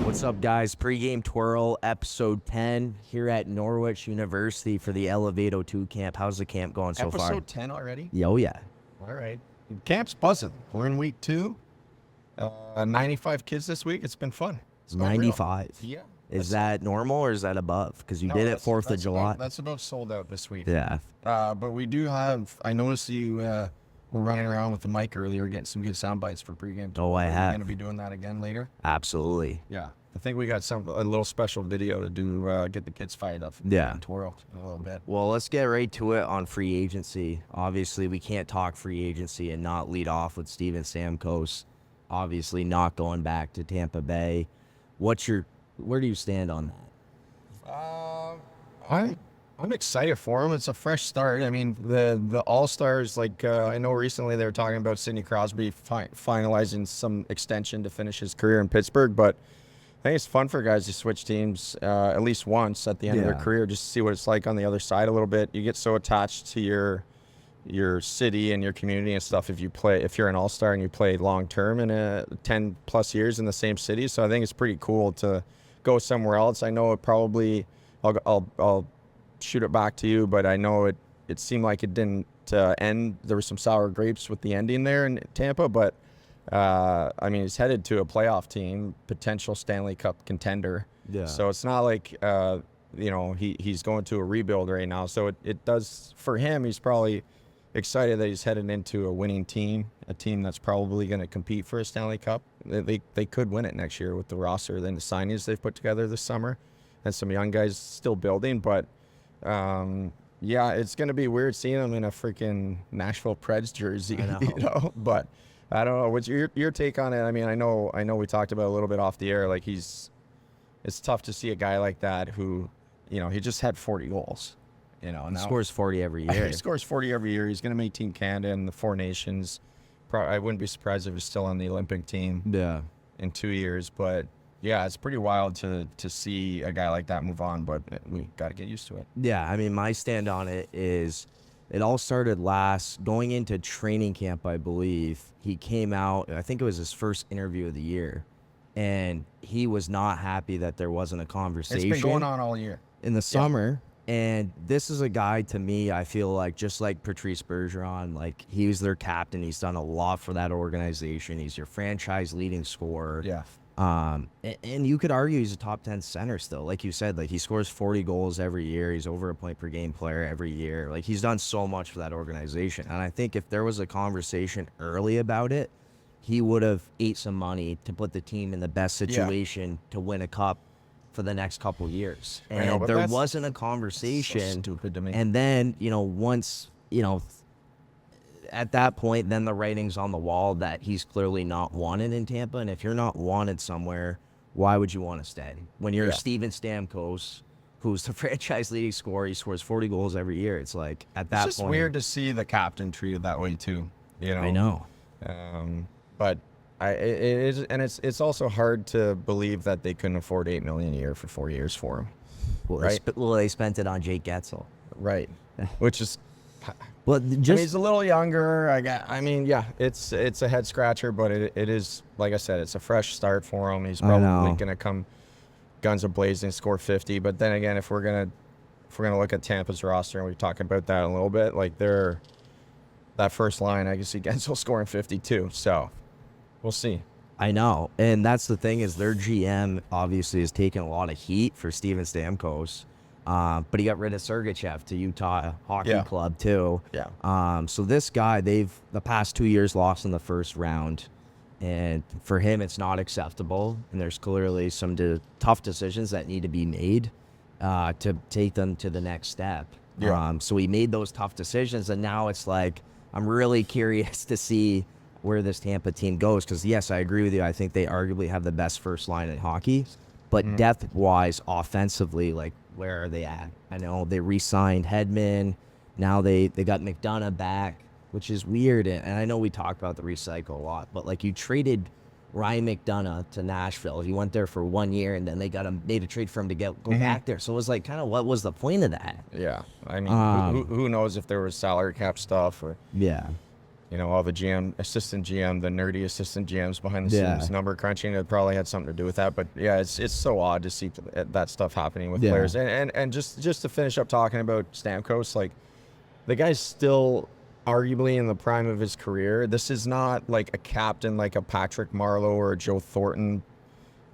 What's up, guys? Pre-Game Twirl, episode 10, here at Norwich University for the Elevato 2 camp. How's the camp going so far? Episode 10 already? Oh, yeah. All right. Camp's buzzing. We're in week 2. 95 kids this week. It's been fun. It's going real. 95. Yeah. Is that normal or is that above? Because you No, did it that's- 4th of July. That's about sold out this week. Yeah. But we do have, I noticed you were running around with the mic earlier, getting some good sound bites for pregame. Oh, I Are you have. going to be doing that again later? Absolutely. Yeah. I think we got a little special video to do, get the kids fired up. Yeah. Twirl a little bit. Well, let's get right to it on free agency. Obviously, we can't talk free agency and not lead off with Steven Stamkos. Obviously, not going back to Tampa Bay. Where do you stand on that? I'm excited for him. It's a fresh start. I mean, the All-Stars, like I know recently they were talking about Sidney Crosby finalizing some extension to finish his career in Pittsburgh, but I think it's fun for guys to switch teams at least once at the end of their career, just to see what it's like on the other side a little bit. You get so attached to your city and your community and stuff if you're an All-Star and you play long-term in 10 plus years in the same city. So I think it's pretty cool to go somewhere else. I know it probably, I'll shoot it back to you, but I know it seemed like it didn't end. There were some sour grapes with the ending there in Tampa, but I mean, he's headed to a playoff team, potential Stanley Cup contender. Yeah. So it's not like he's going to a rebuild right now. So it does for him. He's probably excited that he's headed into a winning team, a team that's probably going to compete for a Stanley Cup. They could win it next year with the roster, then the signings they've put together this summer, and some young guys still building. But yeah, it's going to be weird seeing him in a freaking Nashville Preds jersey, But I don't know. What's your take on it? I mean, I know we talked about it a little bit off the air. Like it's tough to see a guy like that who, he just had 40 goals. He scores 40 every year. He scores 40 every year. He's going to make Team Canada and the Four Nations. I wouldn't be surprised if he's still on the Olympic team. Yeah. In 2 years, but yeah, it's pretty wild to see a guy like that move on. But we got to get used to it. Yeah, I mean, my stand on it is it all started going into training camp, I believe. He came out, I think it was his first interview of the year, and he was not happy that there wasn't a conversation. It's been going on all year. In the summer. And this is a guy, to me, I feel like, just like Patrice Bergeron, like he was their captain. He's done a lot for that organization. He's your franchise leading scorer. Yeah. And you could argue he's a top 10 center still. Like you said, like he scores 40 goals every year. He's over a point per game player every year. Like he's done so much for that organization. And I think if there was a conversation early about it, he would have ate some money to put the team in the best situation to win a cup for the next couple years. And there wasn't a conversation. So stupid to me. And then, once, at that point, then the writing's on the wall that he's clearly not wanted in Tampa. And if you're not wanted somewhere, why would you want to stay? When you're Steven Stamkos, who's the franchise leading scorer, he scores 40 goals every year. It's like, at that point. It's just weird to see the captain treated that way, too. I know. But it is, and it's also hard to believe that they couldn't afford $8 million a year for 4 years for him. Well, right? They spent it on Jake Getzel. Right. Which is, well, he's a little younger. It's a head scratcher, but it is, like I said, it's a fresh start for him. He's probably going to come guns a-blazing, score 50. But then again, if we're gonna look at Tampa's roster, and we've talked about that a little bit, like that first line, I can see Getzel scoring 52. So we'll see. I know. And that's the thing is their GM obviously has taken a lot of heat for Steven Stamkos. But he got rid of Sergachev to Utah Hockey Club too. Yeah. So this guy, they've the past 2 years lost in the first round. And for him, it's not acceptable. And there's clearly some tough decisions that need to be made to take them to the next step. Yeah. So he made those tough decisions. And now it's like, I'm really curious to see where this Tampa team goes. Because, yes, I agree with you. I think they arguably have the best first line in hockey. But depth-wise, offensively, like, where are they at? I know they re-signed Hedman. Now they got McDonough back, which is weird. And I know we talk about the recycle a lot. But, like, you traded Ryan McDonough to Nashville. He went there for 1 year, and then they made a trade for him to go back there. So it was like, kind of, what was the point of that? Yeah. I mean, who knows if there was salary cap stuff or... Yeah. all the assistant GM, the nerdy assistant GMs behind the scenes, number crunching, it probably had something to do with that. But yeah, it's so odd to see that stuff happening with players. And just to finish up talking about Stamkos, like, the guy's still arguably in the prime of his career. This is not like a captain like a Patrick Marleau or a Joe Thornton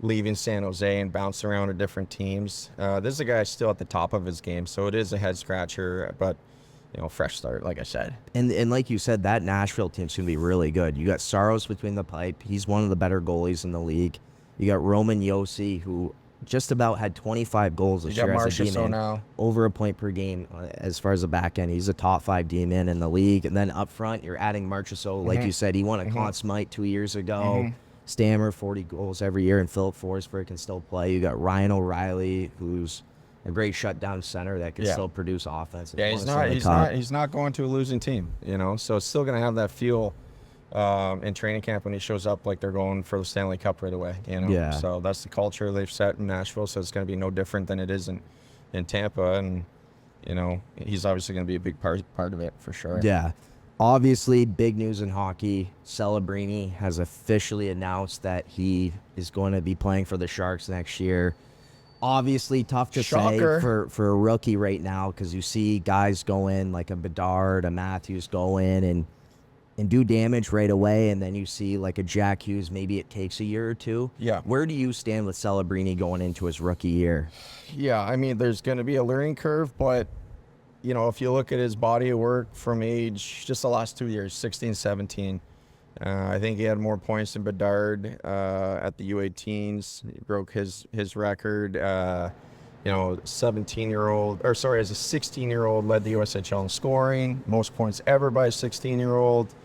leaving San Jose and bouncing around to different teams. This is a guy still at the top of his game, so it is a head scratcher, but fresh start, like I said. And like you said, that Nashville team's going to be really good. You got Saros between the pipe. He's one of the better goalies in the league. You got Roman Josi, who just about had 25 goals this year as a D-man, over a point per game as far as the back end. He's a top 5 D-man in the league. And then up front, you're adding Marchessault. Like you said, he won a Conn Smythe 2 years ago. Stammer, 40 goals every year, and Philip Forsberg can still play. You got Ryan O'Reilly, who's a great shutdown center that can still produce offense. Yeah, he's not going to a losing team, so it's still going to have that feel in training camp when he shows up like they're going for the Stanley Cup right away, Yeah. So that's the culture they've set in Nashville, so it's going to be no different than it is in Tampa, and he's obviously going to be a big part of it for sure. Yeah. Obviously, big news in hockey. Celebrini has officially announced that he is going to be playing for the Sharks next year. Obviously, tough to say for a rookie right now, because you see guys go in like a Bedard, a Matthews go in and do damage right away, and then you see like a Jack Hughes, maybe it takes a year or two. Yeah. Where do you stand with Celebrini going into his rookie year? Yeah, I mean, there's going to be a learning curve, but if you look at his body of work from age, just the last 2 years, 16, 17, I think he had more points than Bedard at the U18s. He broke his record. 17-year-old, or sorry, as a 16-year-old, led the USHL in scoring, most points ever by a 16-year-old.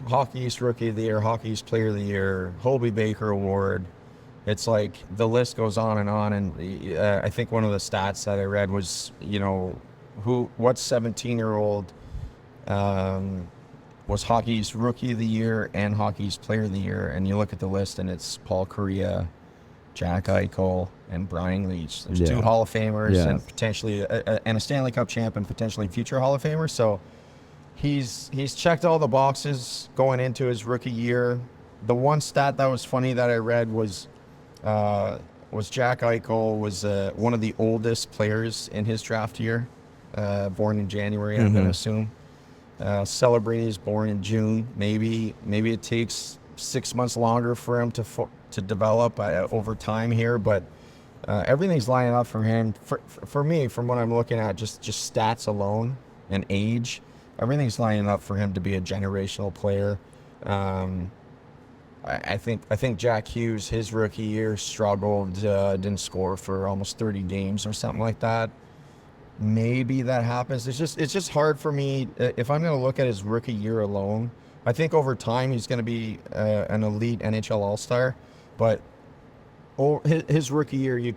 Hockey East Rookie of the Year, Hockey East Player of the Year, Hobey Baker Award. It's like the list goes on. And I think one of the stats that I read was, what 17-year-old was Hockey East Rookie of the Year and Hockey East Player of the Year. And you look at the list and it's Paul Kariya, Jack Eichel, and Brian Leetch. There's 2 Hall of Famers and potentially and a Stanley Cup champ and potentially future Hall of Famer. So he's checked all the boxes going into his rookie year. The one stat that was funny that I read was Jack Eichel was one of the oldest players in his draft year, born in January, I'm going to assume. Celebrini is born in June. Maybe it takes 6 months longer for him to develop over time here, but everything's lining up for him. For me, from what I'm looking at, just stats alone and age, everything's lining up for him to be a generational player. I think Jack Hughes, his rookie year, struggled, didn't score for almost 30 games or something like that. Maybe that happens. It's just hard for me. If I'm going to look at his rookie year alone, I think over time he's going to be an elite NHL All-Star, but his rookie year,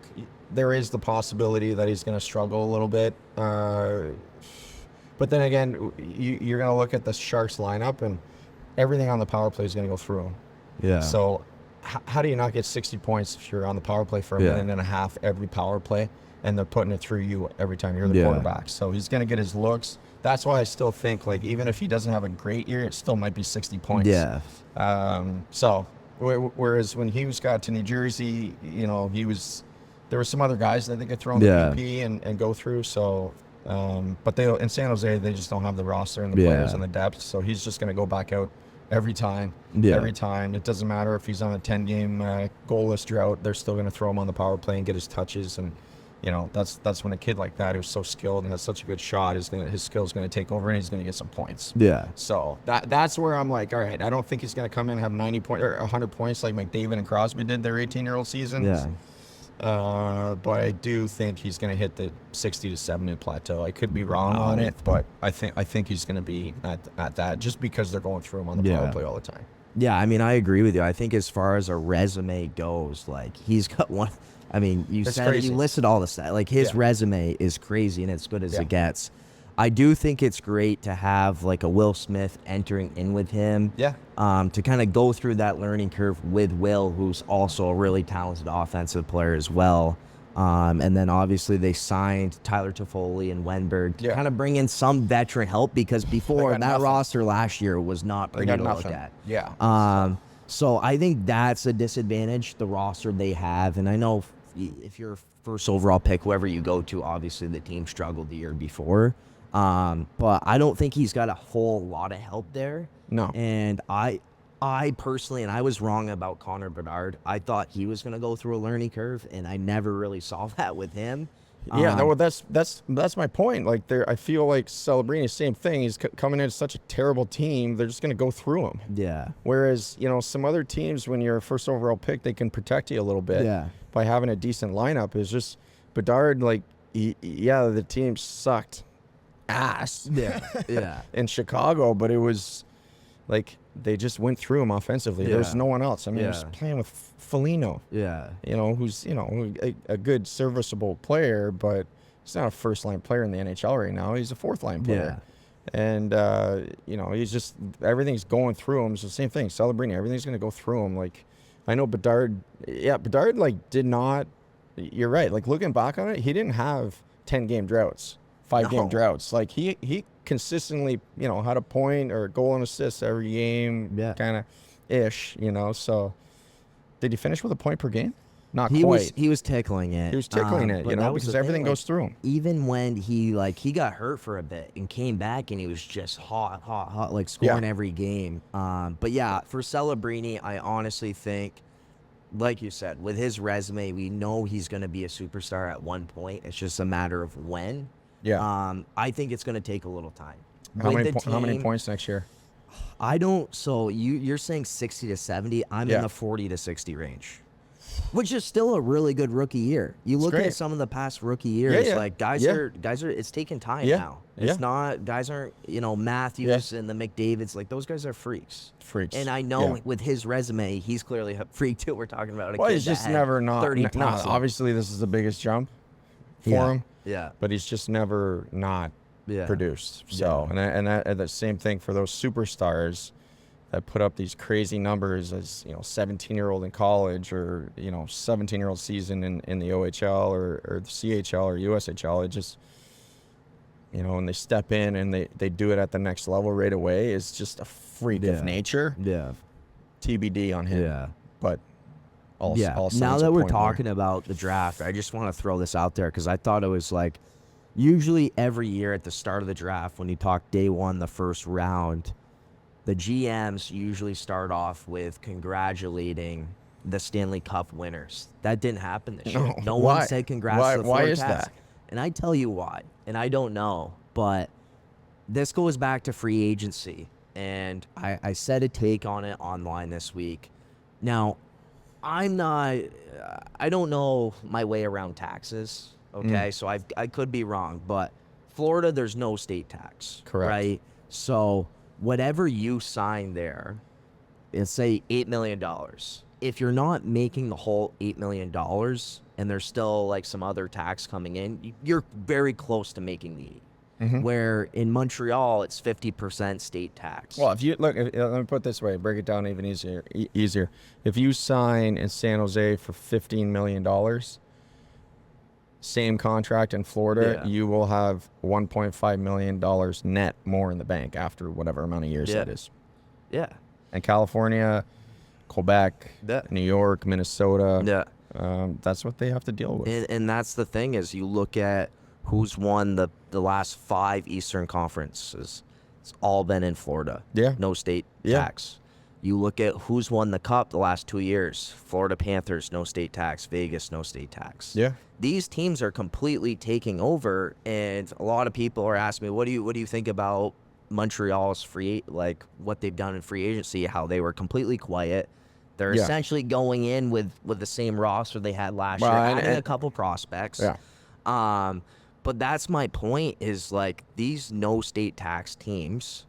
there is the possibility that he's going to struggle a little bit. But then again, you're going to look at the Sharks lineup, and everything on the power play is going to go through him. Yeah. So how do you not get 60 points if you're on the power play for a minute and a half every power play, and they're putting it through you every time you're the quarterback? So he's going to get his looks. That's why I still think, like, even if he doesn't have a great year, it still might be 60 points. Yeah. So whereas when Hughes got to New Jersey, there were some other guys that they could throw in the PP and go through. So, but in San Jose, they just don't have the roster and the players and the depth. So he's just going to go back out every time. Every time. It doesn't matter if he's on a 10-game goalless drought. They're still going to throw him on the power play and get his touches. And that's when a kid like that who's so skilled and has such a good shot his skill's going to take over and he's going to get some points. Yeah. So that's where I'm like, all right, I don't think he's going to come in and have 90 points or 100 points like McDavid and Crosby did their 18-year-old seasons. Yeah. But I do think he's going to hit the 60 to 70 plateau. I could be wrong on it, but I think he's going to be at that just because they're going through him on the power play all the time. Yeah, I mean, I agree with you. I think as far as a resume goes, like, he's got one. I mean, you listed all the stats. Like, his resume is crazy and as good as it gets. I do think it's great to have, like, a Will Smith entering in with him. Yeah. To kind of go through that learning curve with Will, who's also a really talented offensive player as well. And then obviously they signed Tyler Toffoli and Wenberg to kind of bring in some veteran help, because before that roster last year was not pretty to look at. Yeah. So I think that's a disadvantage, the roster they have. And I know if you're first overall pick, whoever you go to, obviously the team struggled the year before. But I don't think he's got a whole lot of help there. No. And I personally, and I was wrong about Connor Bedard. I thought he was going to go through a learning curve, and I never really saw that with him. Yeah, no, that's my point. Like, I feel like Celebrini, same thing. He's coming in such a terrible team. They're just going to go through him. Yeah. Whereas, some other teams, when you're a first overall pick, they can protect you a little bit. Yeah. By having a decent lineup. Is just Bedard. Like, the team sucked ass. Yeah. Yeah. In Chicago, but it was like they just went through him offensively. Yeah. There's no one else. I mean, he was playing with Foligno. Yeah. Who's a good serviceable player, but he's not a first line player in the NHL right now. He's a fourth line player. Yeah. And he's just, everything's going through him. It's the same thing. Celebrini, everything's going to go through him. Like, I know Bedard like did not. You're right. Like, looking back on it, he didn't have 10-game droughts, 5-game droughts. Like, he consistently, had a point or a goal and assist every game, kind of ish, So, did he finish with a point per game? Not quite. He was tickling it. He was tickling it, because everything goes through him. Even when he got hurt for a bit and came back, and he was just hot, like scoring every game. But yeah, for Celebrini, I honestly think, like you said, with his resume, we know he's going to be a superstar at one point. It's just a matter of when. Yeah. I think it's going to take a little time. How many points next year? I don't. So you're saying 60 to 70. I'm in the 40 to 60 range, which is still a really good rookie year. You look at some of the past rookie years, like guys are. It's taking time now. It's not, guys aren't, Matthews and the McDavids, like those guys are freaks. And I know with his resume, he's clearly a freak too. We're talking about a kid he's just never not 30 obviously this is the biggest jump for him. Yeah. But he's just never not produced. So and the same thing for those superstars that put up these crazy numbers as 17-year-old in college, or 17-year-old season in the OHL or the CHL or USHL. It just when they step in and they do it at the next level right away, is just a freak of nature. Yeah. TBD on him. Yeah. But all now that we're talking about the draft, I just want to throw this out there, because I thought it was like, usually every year at the start of the draft, when you talk day one, the first round, the GMs usually start off with congratulating the Stanley Cup winners. That didn't happen this year. No one said congrats to the Why is Forecast. that? And I tell you why, and I don't know, but this goes back to free agency. And I said a take on it online this week. Now, I don't know my way around taxes, okay? So I could be wrong, but Florida, there's no state tax. Correct. Right? So whatever you sign there, let's say $8 million. If you're not making the whole $8 million and there's still like some other tax coming in, you're very close to making the 8. Where in Montreal, it's 50% state tax. Well, if you look, let me put it this way, break it down even easier. If you sign in San Jose for $15 million, same contract in Florida, you will have $1.5 million net more in the bank after whatever amount of years that is. Yeah. And California, Quebec, New York, Minnesota, that's what they have to deal with. And that's the thing, is you look at who's won the last 5 Eastern Conferences. It's all been in Florida. Yeah. No state tax. You look at who's won the Cup the last 2 years. Florida Panthers, no state tax. Vegas, no state tax. Yeah. These teams are completely taking over, and a lot of people are asking me, what do you think about Montreal's like what they've done in free agency, how they were completely quiet. They're essentially going in with the same roster they had last year, adding a couple prospects. Yeah. But that's my point, is like these no state tax teams,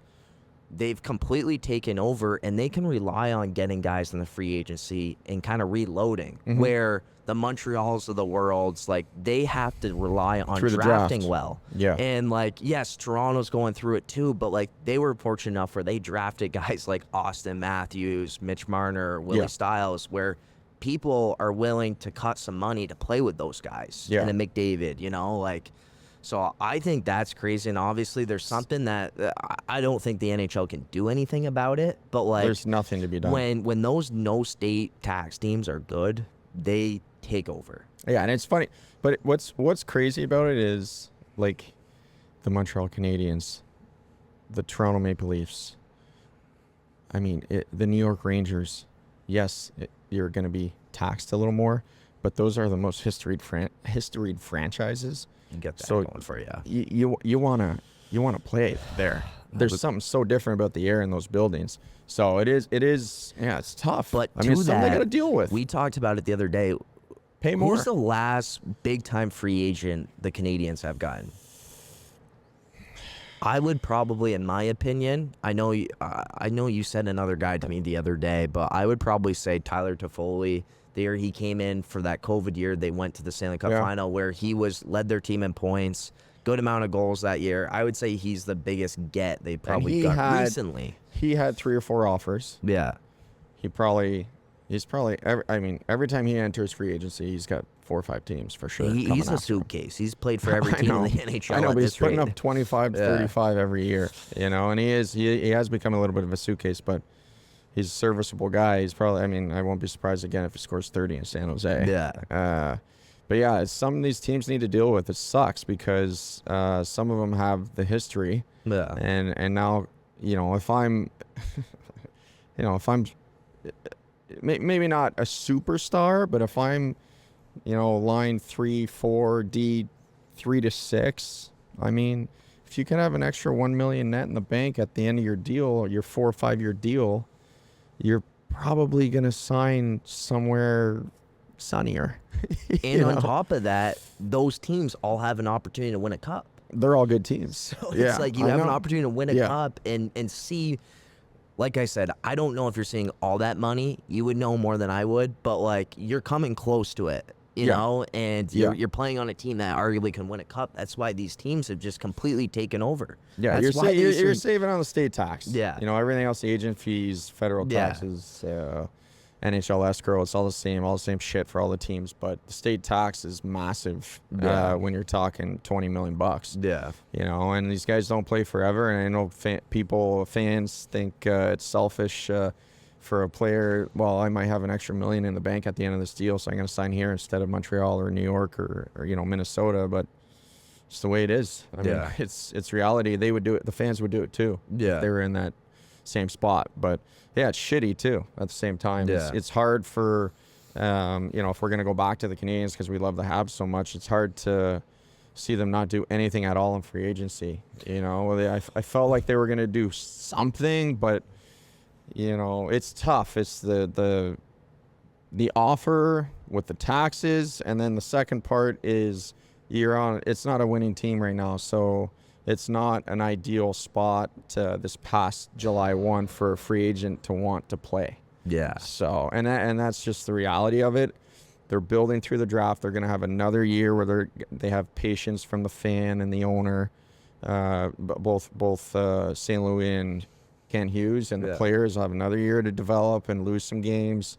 they've completely taken over, and they can rely on getting guys in the free agency and kind of reloading, where the Montreals of the world, like they have to rely on drafting well. Yeah. And like, yes, Toronto's going through it too, but like they were fortunate enough where they drafted guys like Austin Matthews, Mitch Marner, Willie Stiles, where people are willing to cut some money to play with those guys. Yeah. And a McDavid, you know, like, so I think that's crazy. And obviously there's something that I don't think the NHL can do anything about it, but like There's nothing to be done. when those no state tax teams are good, they take over. Yeah, and it's funny, but what's crazy about it is like the Montreal Canadiens, the Toronto Maple Leafs. I mean, the New York Rangers. Yes, you're going to be taxed a little more, but those are the most historied franchises. You get that So going for you. You wanna play there. There's something so different about the air in those buildings. So it is. Yeah, it's tough. But I mean, it's to something they that, got to deal with. We talked about it the other day. Pay more. Who's the last big-time free agent the Canadiens have gotten? I would probably, in my opinion, I know you said another guy to me the other day, but I would probably say Tyler Toffoli. The year he came in for that COVID year, they went to the Stanley Cup final where he led their team in points, good amount of goals that year. I would say he's the biggest get they probably got recently. He had 3 or 4 offers. Yeah. He's probably every time he enters free agency, he's got 4 or 5 teams for sure. He's a suitcase. He's played for every team in the NHL. I know, but he's putting rate. up 25 to 35 every year, you know, and he has become a little bit of a suitcase, but he's a serviceable guy. He's probably, I mean, I won't be surprised again if he scores 30 in San Jose. Yeah. But yeah, it's some of these teams need to deal with. It sucks because some of them have the history. Yeah. And now, you know, if I'm maybe not a superstar, but if I'm, you know, line 3, 4, D, 3 to 6, I mean, if you can have an extra $1 million net in the bank at the end of your deal, your 4 or 5 year deal, you're probably going to sign somewhere sunnier. And on top of that, those teams all have an opportunity to win a cup. They're all good teams. So it's like you have an opportunity to win a cup and see, like I said, I don't know if you're seeing all that money. You would know more than I would, but like you're coming close to it. You know, and you're playing on a team that arguably can win a cup. That's why these teams have just completely taken over. Yeah, That's you're saving on the state tax. Yeah. You know, everything else, the agent fees, federal taxes, NHL escrow, it's all the same shit for all the teams. But the state tax is massive when you're talking $20 million. Yeah. You know, and these guys don't play forever. And I know fans think it's selfish for a player. Well, I might have an extra $1 million in the bank at the end of this deal, so I'm going to sign here instead of Montreal or New York or you know, Minnesota. But it's the way it is. I mean, it's reality. They would do it. The fans would do it too. Yeah. If they were in that same spot. But yeah, it's shitty too at the same time. Yeah. It's hard for, you know, if we're going to go back to the Canadiens because we love the Habs so much, it's hard to see them not do anything at all in free agency. You know, I felt like they were going to do something, but you know, it's tough. It's the offer with the taxes, and then the second part is it's not a winning team right now, so it's not an ideal spot this past July 1 for a free agent to want to play. Yeah. So, and that's just the reality of it. They're building through the draft. They're going to have another year where they have patience from the fan and the owner, both St. Louis and Ken Hughes, and the players will have another year to develop and lose some games.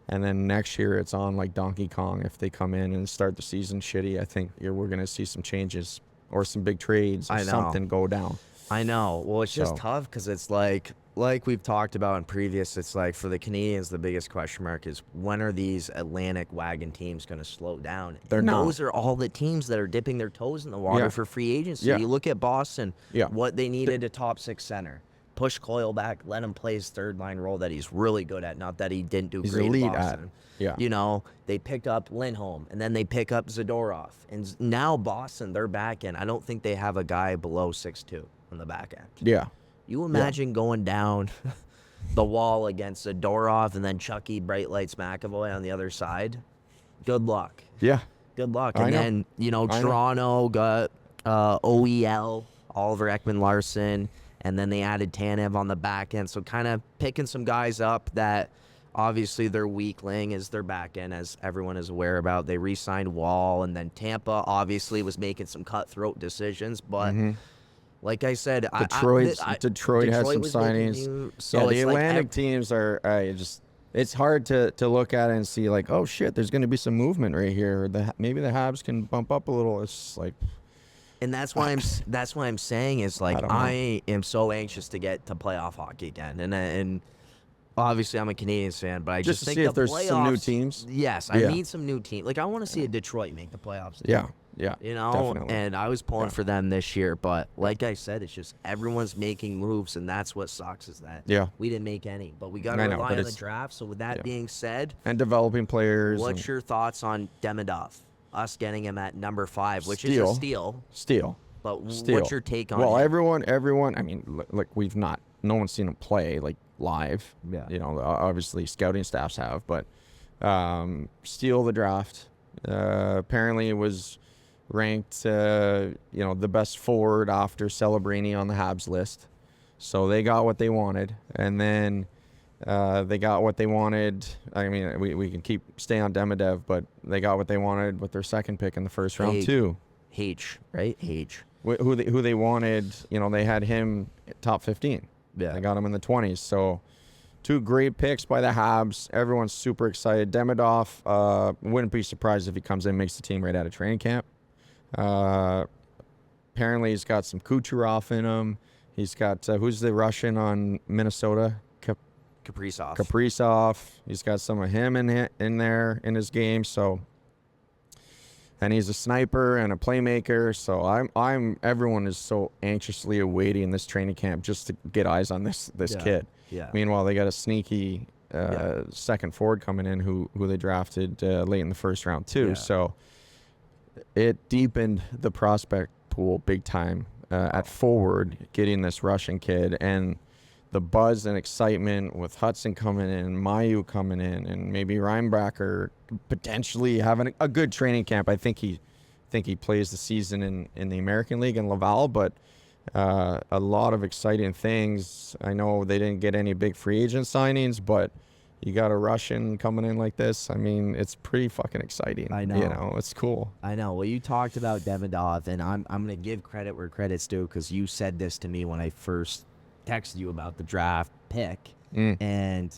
And then next year it's on like Donkey Kong. If they come in and start the season shitty, I think we're going to see some changes or some big trades or something go down. I know. Well, it's just tough because it's like we've talked about in previous, it's like for the Canadiens, the biggest question mark is when are these Atlantic wagon teams going to slow down? Those are all the teams that are dipping their toes in the water for free agency. You look at Boston, what they needed a top 6 center. Push Coyle back, let him play his third line role that he's really good at. Not that he didn't do great in Boston. You know, they pick up Lindholm, and then they pick up Zadorov. And now Boston, they're back in. I don't think they have a guy below 6'2" on the back end. Yeah. You imagine going down the wall against Zadorov and then Chucky Bright Lights McAvoy on the other side? Good luck. Yeah. Good luck. And then, you know, Toronto got OEL, Oliver Ekman-Larsson, and then they added Tanev on the back end. So kind of picking some guys up that obviously their weakling is their back end, as everyone is aware about. They re-signed Wall, and then Tampa obviously was making some cutthroat decisions. But like I said, Detroit had some signings. So the it's Atlantic like teams are it's hard to look at it and see like, oh shit, there's going to be some movement right here. Maybe the Habs can bump up a little. It's like, And that's why I'm saying is like I am so anxious to get to playoff hockey again, and obviously I'm a Canadiens fan, but I just to think see if the there's some new playoffs- teams. Yes, I need some new teams. Like I want to see a Detroit make the playoffs. Yeah, yeah, You know, definitely. and I was pulling for them this year, but like I said, it's just everyone's making moves, and that's what sucks is that we didn't make any, but we got to I know, rely but on the it's- draft. So with that being said, and developing players. what's your thoughts on Demidov? Us getting him at number 5, which is Steal. a steal. Steal. But Steal. what's your take on Well, him? everyone. I mean, like no one's seen him play like live. Yeah. You know, obviously scouting staffs have, but steal the draft. Apparently, it was ranked, the best forward after Celebrini on the Habs list. So they got what they wanted, and then they got what they wanted. I mean, we can stay on Demidov, but they got what they wanted with their second pick in the first round too. Right? H. Who they wanted, they had him top 15. Yeah. They got him in the 20s. So 2 great picks by the Habs. Everyone's super excited. Demidov, wouldn't be surprised if he comes in and makes the team right out of training camp. Apparently he's got some Kucherov in him. He's got, who's the Russian on Minnesota? Kaprizov. He's got some of him in there in his game. So, and he's a sniper and a playmaker. So everyone is so anxiously awaiting this training camp just to get eyes on this kid. Yeah. Meanwhile, they got a sneaky second forward coming in who they drafted late in the first round too. Yeah. So it deepened the prospect pool big time at forward, getting this Russian kid, and the buzz and excitement with Hudson coming in, Mayu coming in, and maybe Reinbacher potentially having a good training camp. I think he plays the season in the American League in Laval, but a lot of exciting things. I know they didn't get any big free agent signings, but you got a Russian coming in like this. I mean, it's pretty fucking exciting. I know. You know, it's cool. I know. Well, you talked about Demidov, and I'm going to give credit where credit's due because you said this to me when I first texted you about the draft pick. And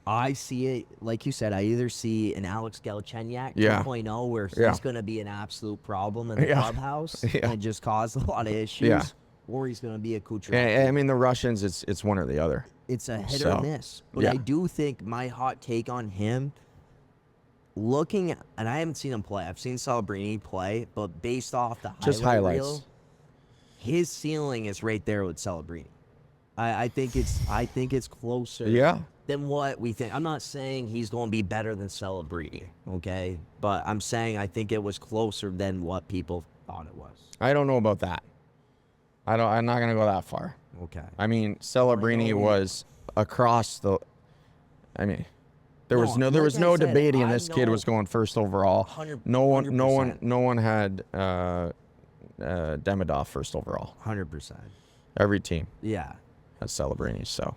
I see it, like you said, I either see an Alex Galchenyuk 2.0 where he's going to be an absolute problem in the clubhouse and just cause a lot of issues, or he's going to be a Kucherov. I mean, the Russians, it's one or the other. It's a hit or miss. But I do think my hot take on him, looking at, and I haven't seen him play. I've seen Celebrini play, but based off the highlights, reel, his ceiling is right there with Celebrini. I think it's closer than what we think. I'm not saying he's going to be better than Celebrini, okay? But I'm saying I think it was closer than what people thought it was. I don't know about that. I'm not gonna go that far. Okay. I mean, Celebrini was across the. I mean, there was no debating this kid was going first overall. 100%. No one had Demidov first overall. 100%. Every team Yeah. has Celebrini. So,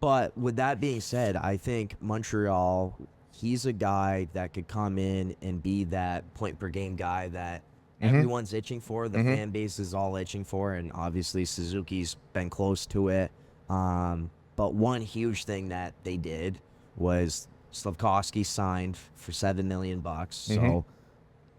but with that being said, I think Montreal, he's a guy that could come in and be that point per game guy that everyone's itching for. The fan base is all itching for, and obviously Suzuki's been close to it. But one huge thing that they did was Slavkovsky signed for $7 million. So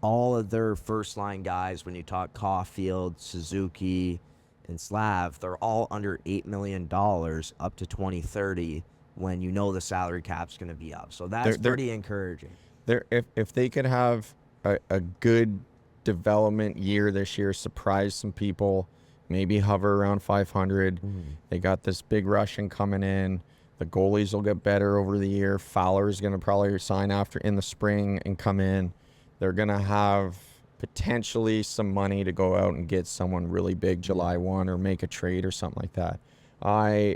all of their first line guys, when you talk Caulfield, Suzuki, and Slav, they're all under $8 million up to 2030 when you know the salary cap's going to be up. So that's pretty encouraging. If they could have a good development year this year, surprise some people, maybe hover around 500. They got this big Russian coming in. The goalies will get better over the year. Fowler's going to probably sign after in the spring and come in. They're going to have potentially some money to go out and get someone really big July 1 or make a trade or something like that.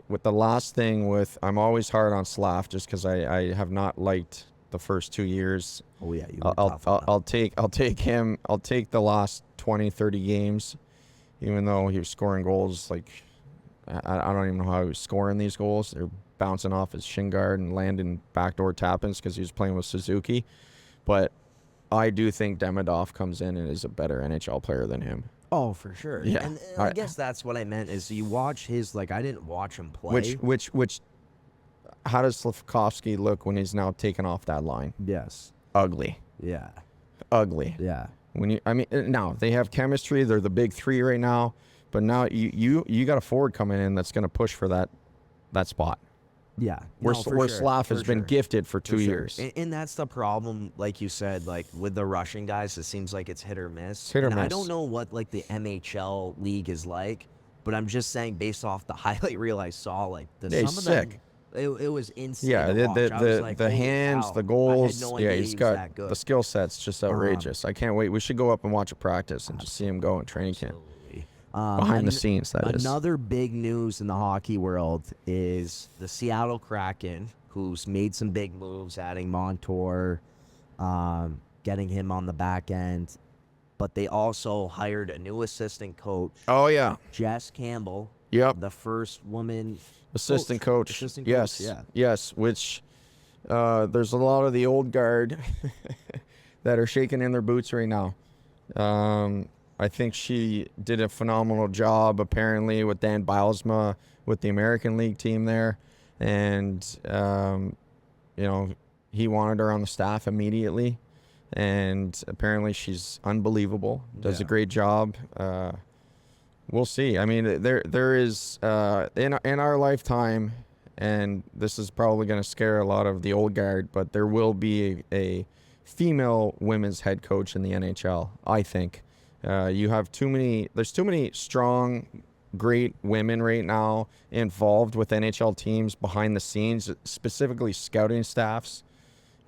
With the last thing with, I'm always hard on Slav just because I have not liked the first 2 years. Oh yeah, I'll take him. I'll take the last 20, 30 games, even though he was scoring goals. Like, I don't even know how he was scoring these goals. They're bouncing off his shin guard and landing backdoor tap-ins because he was playing with Suzuki. But I do think Demidov comes in and is a better NHL player than him. Oh, for sure. Yeah. And I guess that's what I meant is you watch his, like, I didn't watch him play. Which how does Slafkovsky look when he's now taken off that line? Yes. Ugly. Yeah. Ugly. Yeah. Now they have chemistry. They're the big three right now. But now you got a forward coming in that's going to push for that spot. Yeah. Where No, for where sure. Slav has For been sure. gifted for 2 For sure. years. And that's the problem, like you said, like with the Russian guys, it seems like it's hit or miss. Hit or and I miss. don't know what like the MHL league is like, but I'm just saying based off the highlight reel I saw, like Yeah, some he's of them, sick. it was insane. Yeah, to watch. I was like, the holy hands, cow. the goals. I had no Yeah, idea he's he was got that good. the skill set's just outrageous. I can't wait. We should go up and watch a practice and just see him go in training camp. Absolutely. Behind the scenes, that is. Another big news in the hockey world is the Seattle Kraken, who's made some big moves, adding Montour, getting him on the back end. But they also hired a new assistant coach, Oh yeah. Jess Campbell, Yep. the first woman Assistant coach. Assistant Yes. coach, yeah. Yes. Which there's a lot of the old guard that are shaking in their boots right now. I think she did a phenomenal job, apparently, with Dan Bylsma with the American League team there. And, he wanted her on the staff immediately. And apparently she's unbelievable, does a Yeah. great job. We'll see. I mean, there is, in our lifetime, and this is probably going to scare a lot of the old guard, but there will be a female women's head coach in the NHL, I think. There's too many strong, great women right now involved with NHL teams behind the scenes, specifically scouting staffs.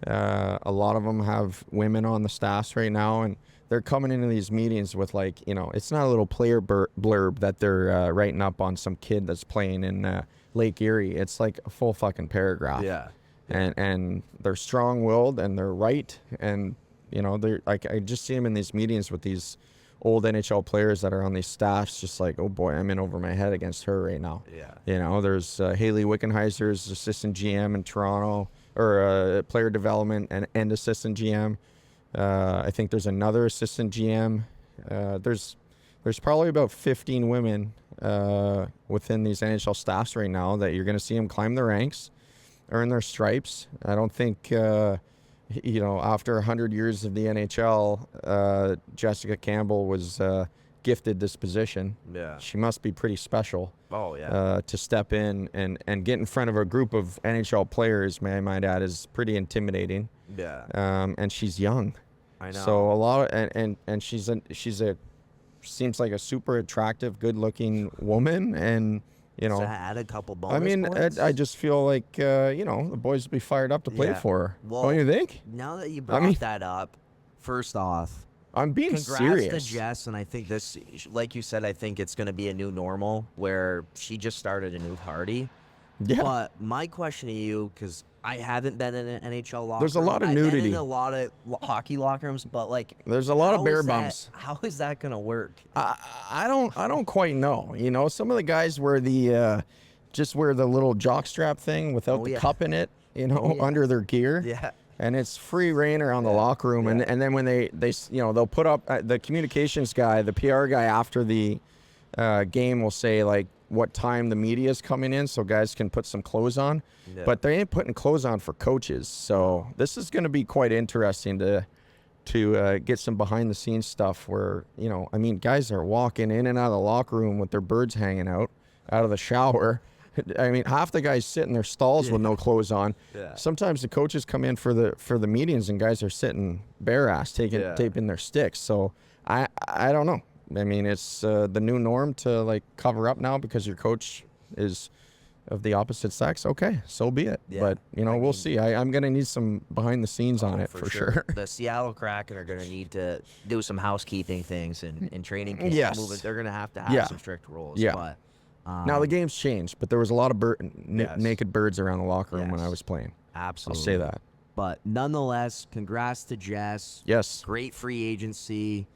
A lot of them have women on the staffs right now, and they're coming into these meetings with it's not a little player blurb that they're writing up on some kid that's playing in Lake Erie. It's like a full fucking paragraph. Yeah. And they're strong-willed and they're right, and they're like, I just see them in these meetings with these old NHL players that are on these staffs, just like, oh boy, I'm in over my head against her right now. Yeah. There's Haley Wickenheiser's assistant GM in Toronto, or player development and assistant GM. I think there's another assistant GM. There's probably about 15 women within these NHL staffs right now that you're going to see them climb the ranks, earn their stripes. I don't think, after 100 years of the NHL, Jessica Campbell was gifted this position. Yeah. She must be pretty special. Oh, yeah. To step in and get in front of a group of NHL players, may I might add, is pretty intimidating. Yeah. And she's young. I know. So a lot of, and she's seems like a super attractive, good-looking woman, and Does that add a couple bonus I mean, points? I just feel like the boys will be fired up to play Yeah. for her. Well, Don't you think? Now that you brought that up, first off, I'm being congrats serious. to Jess, and I think this, like you said, I think it's going to be a new normal where she just started a new party. Yeah. But my question to you, because I haven't been in an NHL locker There's a room. lot of I've been nudity. in a lot of hockey locker rooms, but There's a lot of how bear is that- bumps. How is that going to work? I don't quite know. Some of the guys wear the just wear the little jockstrap thing without the yeah. cup in it, yeah. under their gear. Yeah. And it's free reign around the locker room. Yeah. And then when they they'll put up the communications guy, the PR guy after the game will say what time the media's coming in so guys can put some clothes on. Yeah. But they ain't putting clothes on for coaches. So this is going to be quite interesting to get some behind the scenes stuff where, guys are walking in and out of the locker room with their birds hanging out of the shower. I mean, half the guys sit in their stalls with no clothes on. Yeah. Sometimes the coaches come in for the meetings and guys are sitting bare ass taping their sticks. So I don't know. I mean, it's the new norm to cover up now because your coach is of the opposite sex. Okay, so be it. Yeah. But we'll see. I'm gonna need some behind the scenes on it for sure. The Seattle Kraken are going to need to do some housekeeping things in training camp. Yes. They're going to have Yeah. some strict rules. Yeah. But, Now the game's changed, but there was a lot of Yes. naked birds around the locker room when I Yes. was playing. Absolutely. I'll say that. But nonetheless, congrats to Jess. Yes. Great free agency.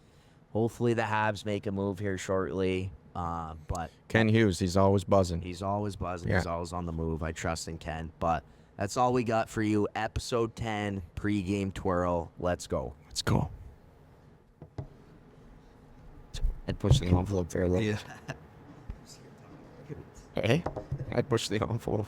Hopefully the Habs make a move here shortly. But Ken Hughes, he's always buzzing. he's always buzzing. Yeah. He's always on the move. I trust in Ken. But that's all we got for you. Episode 10, Pre-Game Twirl. Let's go. Let's go. And push the envelope fairly. Hey, I'd push the envelope.